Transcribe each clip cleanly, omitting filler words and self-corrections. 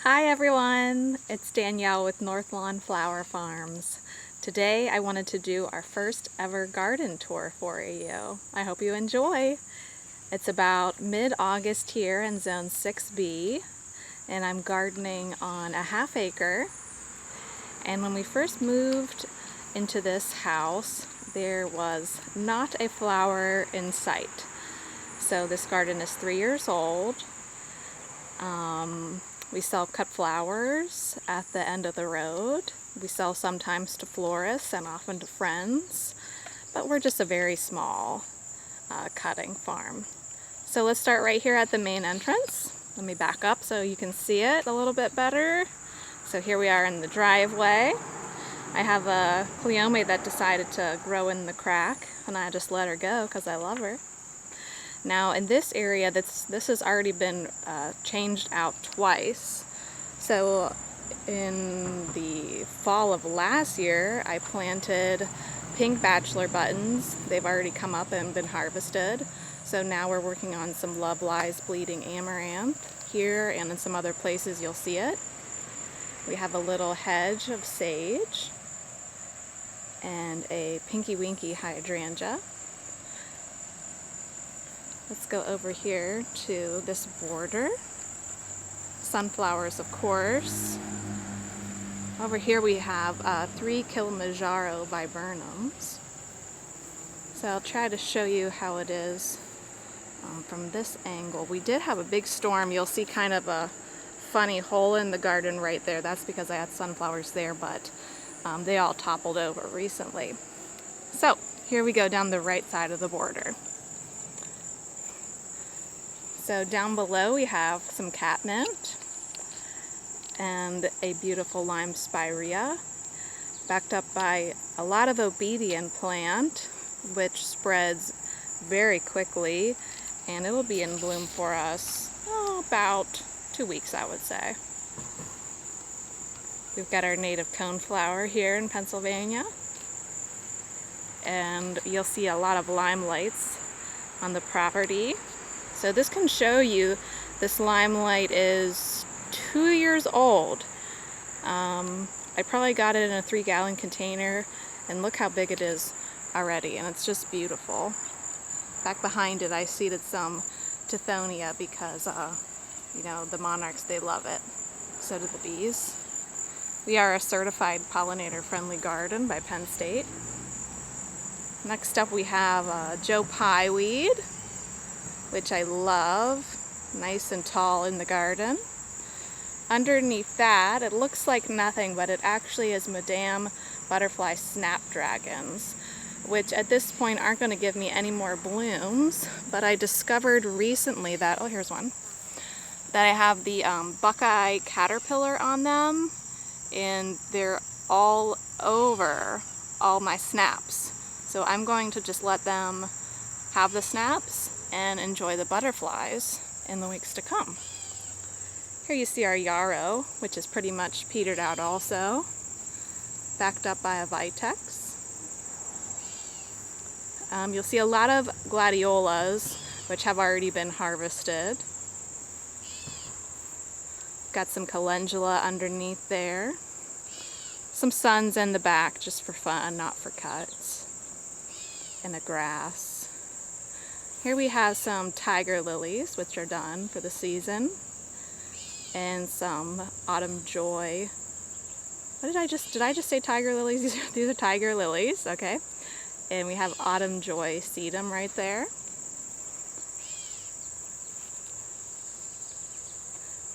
Hi everyone, it's Danielle with Northlawn Flower Farms. Today I wanted to do our first ever garden tour for you. I hope you enjoy. It's about mid-August here in Zone 6B, and I'm gardening on a half acre. And when we first moved into this house, there was not a flower in sight. So this garden is 3 years old. We sell cut flowers at the end of the road. We sell sometimes to florists and often to friends, but we're just a very small cutting farm. So let's start right here at the main entrance. Let me back up so you can see it a little bit better. So here we are in the driveway. I have a Cleome that decided to grow in the crack, and I just let her go because I love her. Now in this area, this has already been changed out twice. So in the fall of last year, I planted pink bachelor buttons. They've already come up and been harvested. So now we're working on some Love Lies bleeding amaranth here, and in some other places you'll see it. We have a little hedge of sage and a pinky winky hydrangea. Let's go over here to this border. Sunflowers, of course. Over here we have 3 Kilimanjaro Viburnums. So I'll try to show you how it is from this angle. We did have a big storm. You'll see kind of a funny hole in the garden right there. That's because I had sunflowers there, but they all toppled over recently. So here we go down the right side of the border. So down below we have some catmint and a beautiful lime spirea, backed up by a lot of obedience plant, which spreads very quickly, and it will be in bloom for us about 2 weeks, I would say. We've got our native coneflower here in Pennsylvania, and you'll see a lot of lime lights on the property. So this can show you this limelight is 2 years old. I probably got it in a 3-gallon container, and look how big it is already, and it's just beautiful. Back behind it I seeded some Tithonia because you know, the monarchs, they love it. So do the bees. We are a certified pollinator friendly garden by Penn State. Next up we have Joe Pye Weed, which I love, nice and tall in the garden. Underneath that, it looks like nothing, but it actually is Madame Butterfly Snapdragons, which at this point aren't going to give me any more blooms, but I discovered recently that, oh, here's one, that I have the Buckeye caterpillar on them, and they're all over all my snaps. So I'm going to just let them have the snaps and enjoy the butterflies in the weeks to come. Here you see our Yarrow, which is pretty much petered out also, backed up by a vitex. You'll see a lot of gladiolas, which have already been harvested. Got some calendula underneath there. Some suns in the back just for fun, not for cuts. And a grass. Here we have some tiger lilies, which are done for the season, and some autumn joy. What did I just say tiger lilies? These are tiger lilies, okay. And we have autumn joy sedum right there.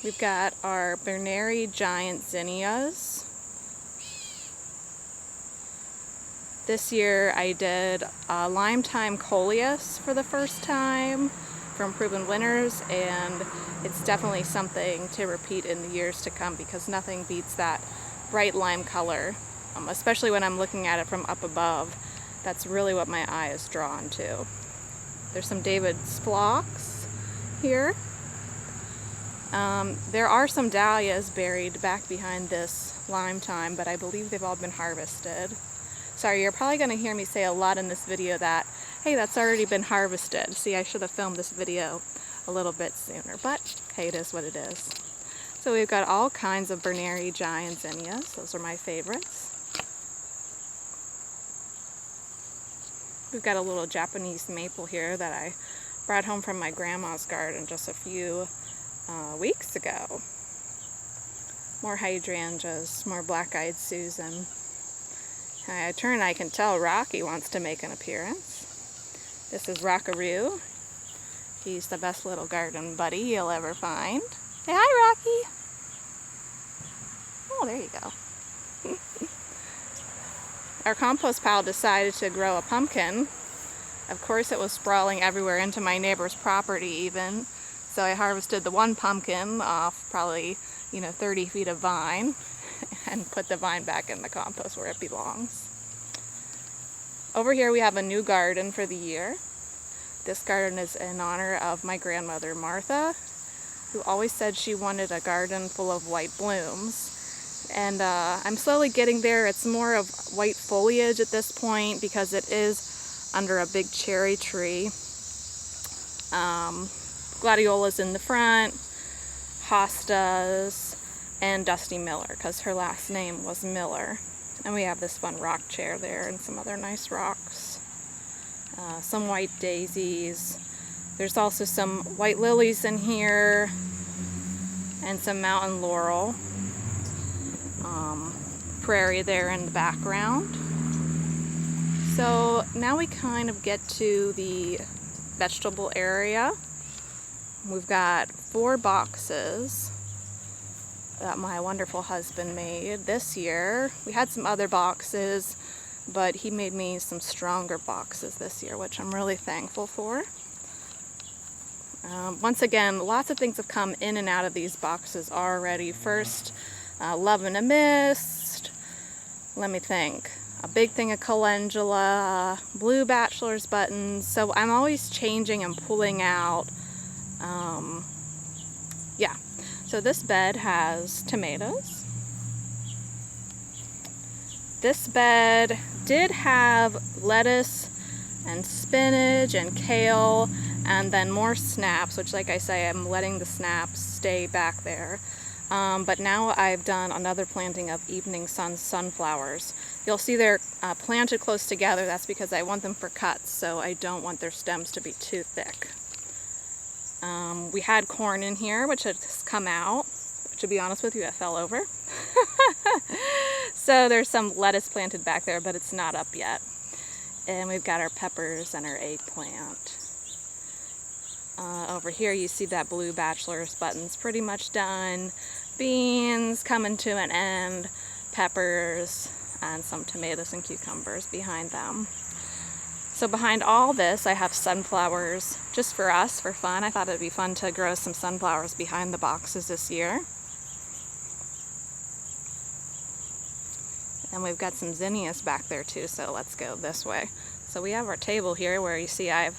We've got our Berneri giant zinnias. This year I did Lime Time Coleus for the first time from Proven Winners, and it's definitely something to repeat in the years to come because nothing beats that bright lime color, especially when I'm looking at it from up above. That's really what my eye is drawn to. There's some David's phlox here. There are some Dahlias buried back behind this Lime Time, but I believe they've all been harvested. Sorry, you're probably going to hear me say a lot in this video that, hey, that's already been harvested. See, I should have filmed this video a little bit sooner, but hey, it is what it is. So we've got all kinds of Berneri giant zinnias. Those are my favorites. We've got a little Japanese maple here that I brought home from my grandma's garden just a few weeks ago. More hydrangeas, more black-eyed Susan. I turn, I can tell Rocky wants to make an appearance. This is Rockaroo. He's the best little garden buddy you'll ever find. Say hi, Rocky. Oh, there you go. Our compost pile decided to grow a pumpkin. Of course, it was sprawling everywhere into my neighbor's property even. So I harvested the one pumpkin off probably, 30 feet of vine and put the vine back in the compost where it belongs. Over here we have a new garden for the year. This garden is in honor of my grandmother Martha, who always said she wanted a garden full of white blooms. And I'm slowly getting there. It's more of white foliage at this point because it is under a big cherry tree. Gladiola's in the front, hostas, and Dusty Miller, because her last name was Miller. And we have this fun rock chair there and some other nice rocks. Some white daisies. There's also some white lilies in here and some mountain laurel. Prairie there in the background. So now we kind of get to the vegetable area. We've got 4 boxes that my wonderful husband made this year. We had some other boxes, but he made me some stronger boxes this year, which I'm really thankful for. Once again, lots of things have come in and out of these boxes already. First, Love in a Mist. Let me think. A big thing of calendula, blue bachelor's buttons. So I'm always changing and pulling out. Yeah. So this bed has tomatoes. This bed did have lettuce and spinach and kale and then more snaps, which, like I say, I'm letting the snaps stay back there. But now I've done another planting of evening sun sunflowers. You'll see they're planted close together. That's because I want them for cuts, so I don't want their stems to be too thick. We had corn in here, which has come out. To be honest with you, it fell over. So there's some lettuce planted back there, but it's not up yet. And we've got our peppers and our eggplant. Over here you see that blue bachelor's button's pretty much done. Beans coming to an end, peppers, and some tomatoes and cucumbers behind them. So behind all this I have sunflowers just for us, for fun. I thought it'd be fun to grow some sunflowers behind the boxes this year. And we've got some zinnias back there too, so let's go this way. So we have our table here where you see I've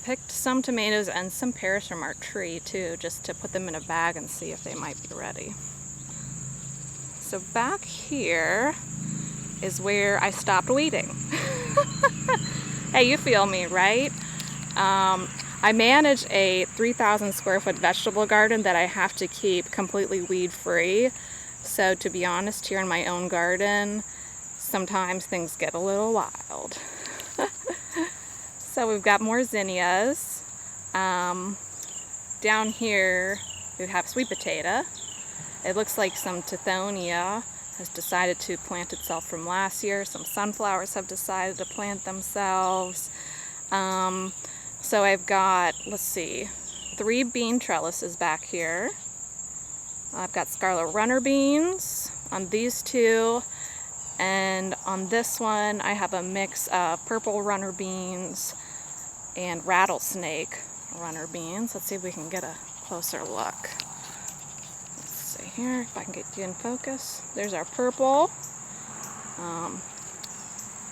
picked some tomatoes and some pears from our tree too, just to put them in a bag and see if they might be ready. So back here is where I stopped weeding. Hey, you feel me, right? I manage a 3,000 square foot vegetable garden that I have to keep completely weed free. So to be honest, here in my own garden, sometimes things get a little wild. So we've got more zinnias. Down here we have sweet potato. It looks like some Tithonia has decided to plant itself from last year. Some sunflowers have decided to plant themselves. So I've got, let's see, 3 bean trellises back here. I've got scarlet runner beans on these 2. And on this one, I have a mix of purple runner beans and rattlesnake runner beans. Let's see if we can get a closer look. Let's see here, if I can get you in focus. There's our purple.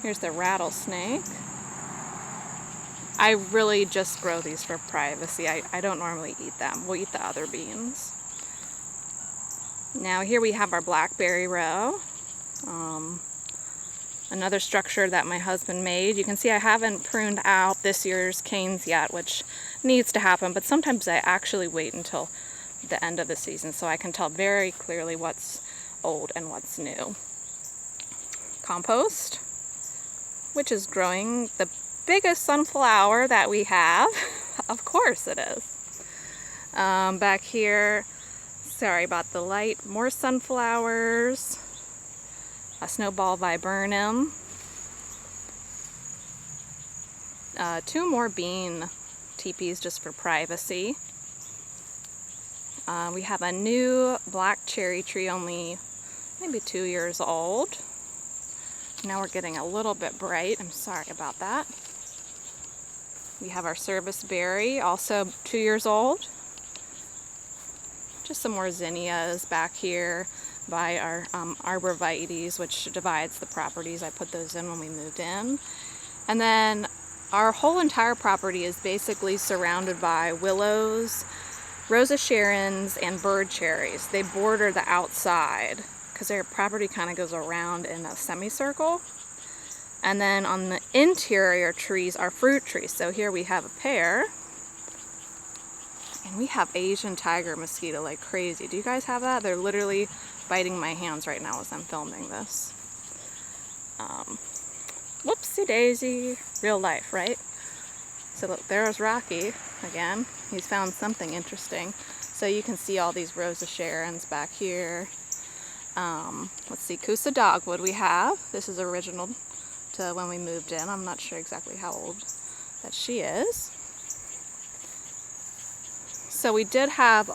Here's the rattlesnake. I really just grow these for privacy. I don't normally eat them. We'll eat the other beans. Now here we have our blackberry row. Another structure that my husband made. You can see I haven't pruned out this year's canes yet, which needs to happen, but sometimes I actually wait until the end of the season, so I can tell very clearly what's old and what's new. Compost, which is growing the biggest sunflower that we have. Of course it is. Back here, sorry about the light, more sunflowers, a snowball viburnum, 2 more bean teepees just for privacy. We have a new black cherry tree, only maybe 2 years old. Now we're getting a little bit bright. I'm sorry about that. We have our service berry, also 2 years old. Just some more zinnias back here by our arborvitaes, which divides the properties. I put those in when we moved in. And then our whole entire property is basically surrounded by willows, Rosa Sharons, and bird cherries. They border the outside because their property kind of goes around in a semicircle. And then on the interior trees are fruit trees. So here we have a pear. And we have Asian tiger mosquito like crazy. Do you guys have that? They're literally biting my hands right now as I'm filming this. Whoopsie daisy. Real life, right? So look, there's Rocky again. He's found something interesting. So you can see all these Rosa Sharons back here. Let's see, Kusa Dogwood we have. This is original to when we moved in. I'm not sure exactly how old that she is. So we did have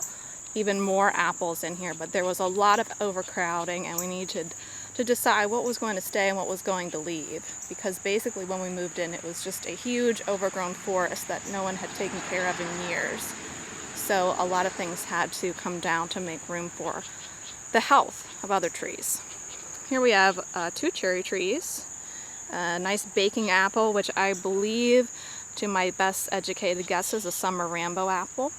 even more apples in here, but there was a lot of overcrowding and we needed to decide what was going to stay and what was going to leave. Because basically when we moved in, it was just a huge overgrown forest that no one had taken care of in years. So a lot of things had to come down to make room for the health of other trees. Here we have 2 cherry trees, a nice baking apple, which I believe, to my best educated guess, is a summer Rambo apple.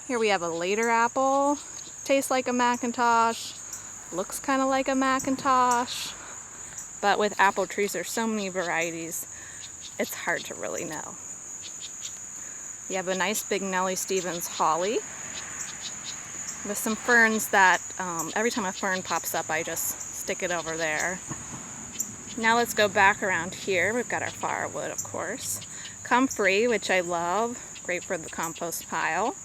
Here we have a later apple, tastes like a Macintosh, looks kind of like a Macintosh, but with apple trees there's so many varieties, it's hard to really know. We have a nice big Nellie Stevens holly with some ferns that every time a fern pops up I just stick it over there. Now let's go back around here. We've got our firewood, of course. Comfrey, which I love, great for the compost pile.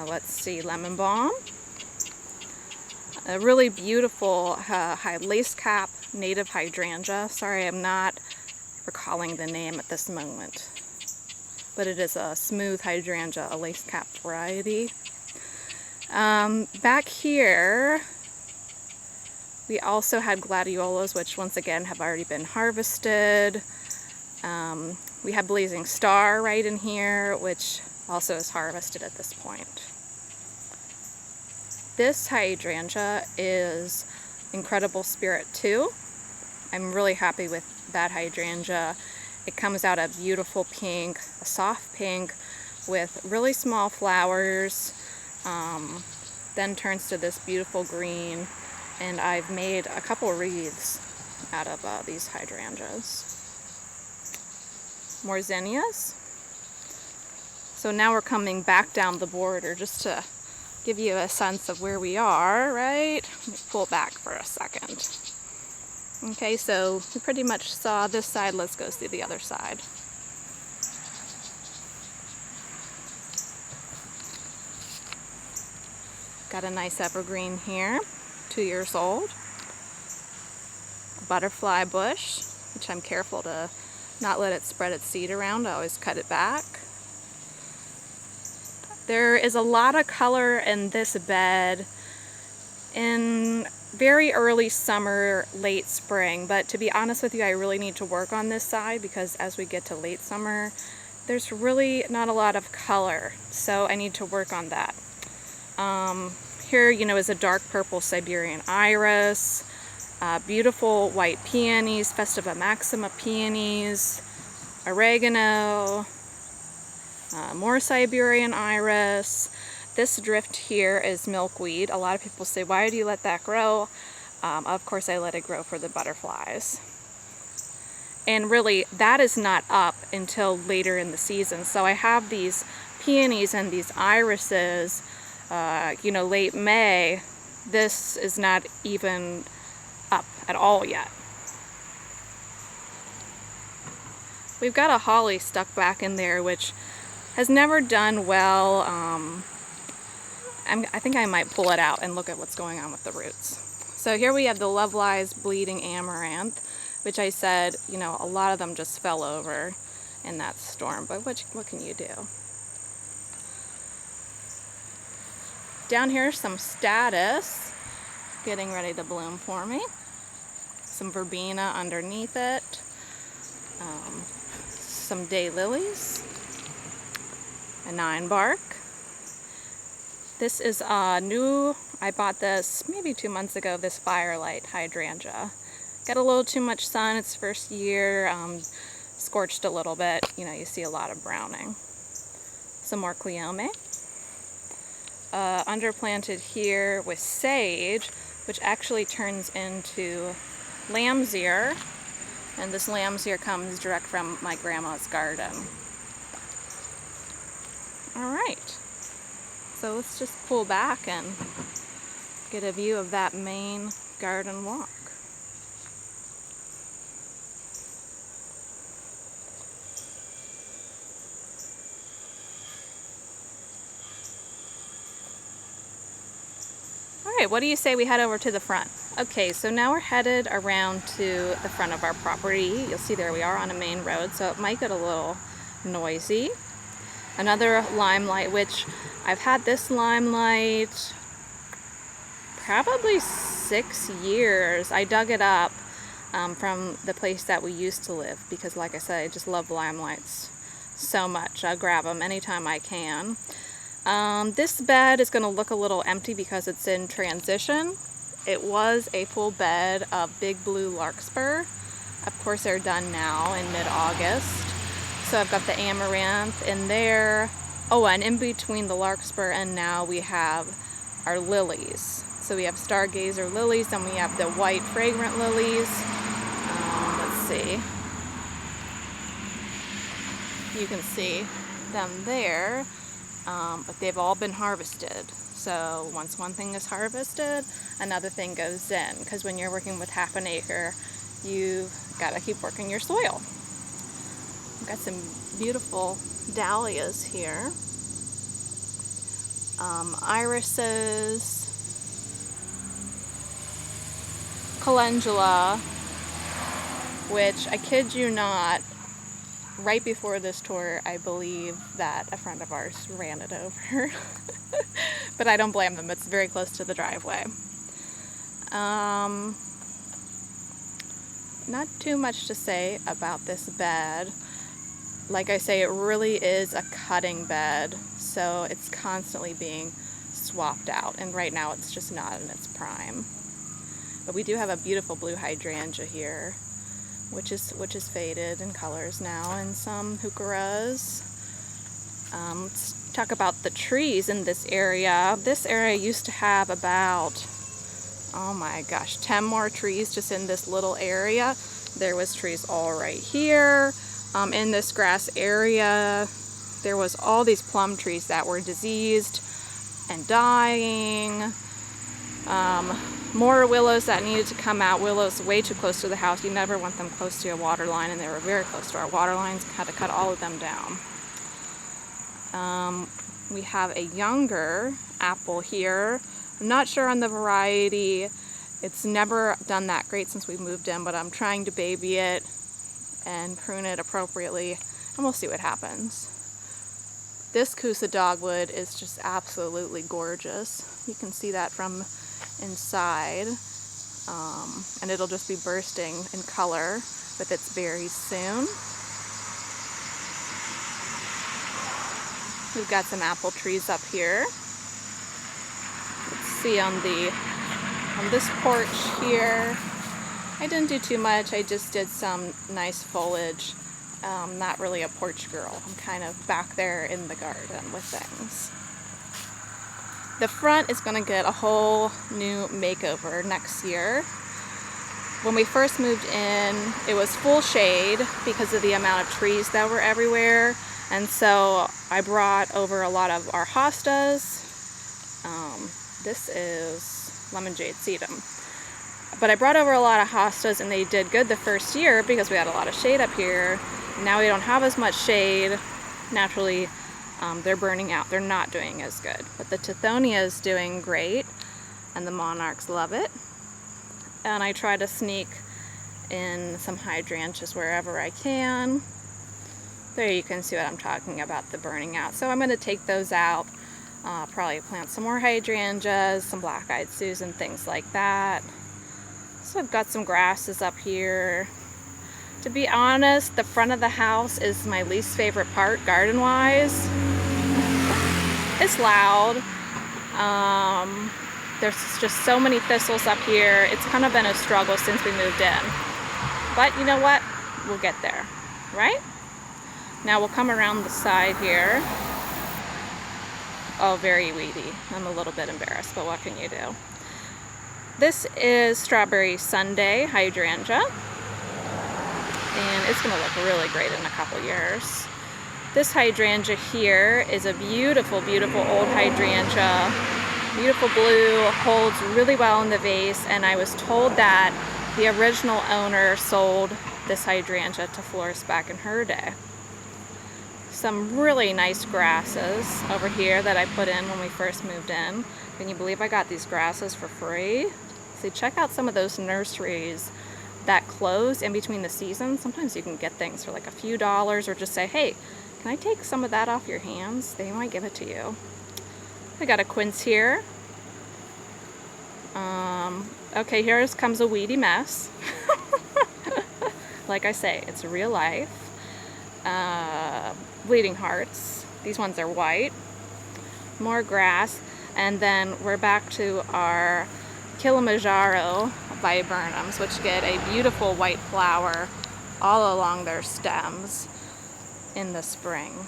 Let's see, lemon balm. A really beautiful high lace cap native hydrangea. Sorry, I'm not recalling the name at this moment. But it is a smooth hydrangea, a lace cap variety. Back here, we also had gladiolas, which once again have already been harvested. We have blazing star right in here, which also is harvested at this point. This hydrangea is Incredible Spirit 2. I'm really happy with that hydrangea. It comes out a beautiful pink, a soft pink with really small flowers, then turns to this beautiful green, and I've made a couple wreaths out of these hydrangeas. More zinnias. So now we're coming back down the border just to give you a sense of where we are, right? Let me pull back for a second. Okay, so we pretty much saw this side. Let's go see the other side. Got a nice evergreen here, 2 years old. A butterfly bush, which I'm careful to not let it spread its seed around. I always cut it back. There is a lot of color in this bed in very early summer, late spring, but to be honest with you, I really need to work on this side because as we get to late summer, there's really not a lot of color, so I need to work on that. Here, you know, is a dark purple Siberian Iris, beautiful white peonies, Festiva maxima peonies, oregano, more Siberian Iris. This drift here is milkweed. A lot of people say, why do you let that grow? Of course I let it grow for the butterflies. And really, that is not up until later in the season. So I have these peonies and these irises, you know, late May, this is not even up at all yet. We've got a holly stuck back in there, which has never done well. I think I might pull it out and look at what's going on with the roots. So here we have the Love Lies bleeding amaranth, which I said, you know, a lot of them just fell over in that storm, but what can you do? Down here, some Status getting ready to bloom for me. Some verbena underneath it. Some Lilies. A 9-bark. This is new. I bought this maybe 2 months ago, this Firelight Hydrangea. Got a little too much sun its first year, scorched a little bit. You know, you see a lot of browning. Some more Cleome. Underplanted here with sage, which actually turns into lamb's ear. And this lamb's ear comes direct from my grandma's garden. All right. So let's just pull back and get a view of that main garden walk. All right, what do you say we head over to the front? Okay, so now we're headed around to the front of our property. You'll see there we are on a main road, so it might get a little noisy. Another limelight, which I've had this limelight probably 6 years. I dug it up from the place that we used to live because, like I said, I just love limelights so much. I grab them anytime I can. This bed is going to look a little empty because it's in transition. It was a full bed of big blue larkspur. Of course, they're done now in mid-August. So I've got the amaranth in there. Oh, and in between the larkspur and now we have our lilies. So we have stargazer lilies and we have the white fragrant lilies. Let's see. You can see them there, but they've all been harvested. So once one thing is harvested, another thing goes in. Because when you're working with half an acre, you've got to keep working your soil. I've got some beautiful dahlias here. Irises, calendula, which I kid you not, right before this tour, I believe that a friend of ours ran it over. But I don't blame them. It's very close to the driveway. Not too much to say about this bed. Like I say, it really is a cutting bed, so it's constantly being swapped out, and right now it's just not in its prime. But we do have a beautiful blue hydrangea here, which is faded in colors now, and some heucheras. Let's talk about the trees in this area. This area used to have about, oh my gosh, 10 more trees just in this little area. There was trees all right here. In this grass area, there was all these plum trees that were diseased and dying. More willows that needed to come out. Willows way too close to the house. You never want them close to a water line, and they were very close to our water lines. Had to cut all of them down. We have a younger apple here. I'm not sure on the variety. It's never done that great since we moved in, but I'm trying to baby it and prune it appropriately, and we'll see what happens. This Kusa Dogwood is just absolutely gorgeous. You can see that from inside, and it'll just be bursting in color with its berries soon. We've got some apple trees up here. Let's see on this porch here. I didn't do too much. I just did some nice foliage. Not really a porch girl. I'm kind of back there in the garden with things. The front is going to get a whole new makeover next year. When we first moved in, it was full shade because of the amount of trees that were everywhere. And so I brought over a lot of our hostas. This is lemon jade sedum. But I brought over a lot of hostas and they did good the first year because we had a lot of shade up here. Now we don't have as much shade. Naturally, they're burning out. They're not doing as good. But the Tithonia is doing great and the monarchs love it. And I try to sneak in some hydrangeas wherever I can. There you can see what I'm talking about, the burning out. So I'm going to take those out, probably plant some more hydrangeas, some black-eyed Susan, things like that. So I've got some grasses up here. To be honest, the front of the house is my least favorite part, garden-wise. It's loud. There's just so many thistles up here. It's kind of been a struggle since we moved in. But you know what? We'll get there, right? Now we'll come around the side here. Oh, very weedy. I'm a little bit embarrassed, but what can you do? This is Strawberry Sundae Hydrangea. And it's going to look really great in a couple years. This hydrangea here is a beautiful, beautiful old hydrangea. Beautiful blue, holds really well in the vase, and I was told that the original owner sold this hydrangea to florists back in her day. Some really nice grasses over here that I put in when we first moved in. Can you believe I got these grasses for free? See, check out some of those nurseries that close in between the seasons. Sometimes you can get things for like a few dollars, or just say, hey, can I take some of that off your hands? They might give it to you. I got a quince here. Okay, here comes a weedy mess. Like I say, it's real life. Bleeding hearts. These ones are white. More grass. And then we're back to our Kilimanjaro Viburnums, which get a beautiful white flower all along their stems in the spring.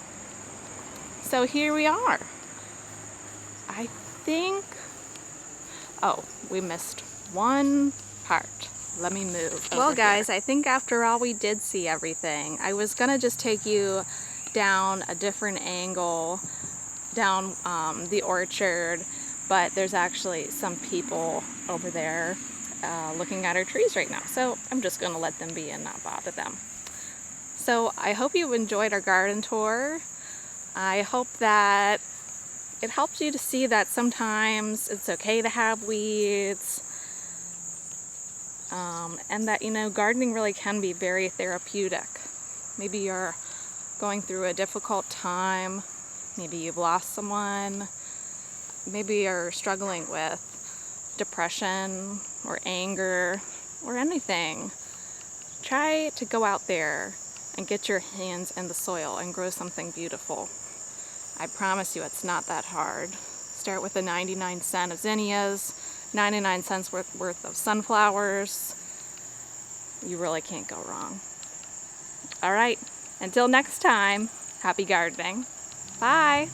So here we are. I think, oh, we missed one part. Let me move. Well, guys, I think after all we did see everything. I was gonna just take you down a different angle, down the orchard, but there's actually some people over there looking at our trees right now. So I'm just gonna let them be and not bother them. So I hope you enjoyed our garden tour. I hope that it helps you to see that sometimes it's okay to have weeds, and that, you know, gardening really can be very therapeutic. Maybe you're going through a difficult time, maybe you've lost someone, maybe you're struggling with depression or anger or anything. Try to go out there and get your hands in the soil and grow something beautiful. I promise you it's not that hard. Start with a 99 cent of zinnias, 99 cents worth of sunflowers. You really can't go wrong. All right, until next time, happy gardening. Bye.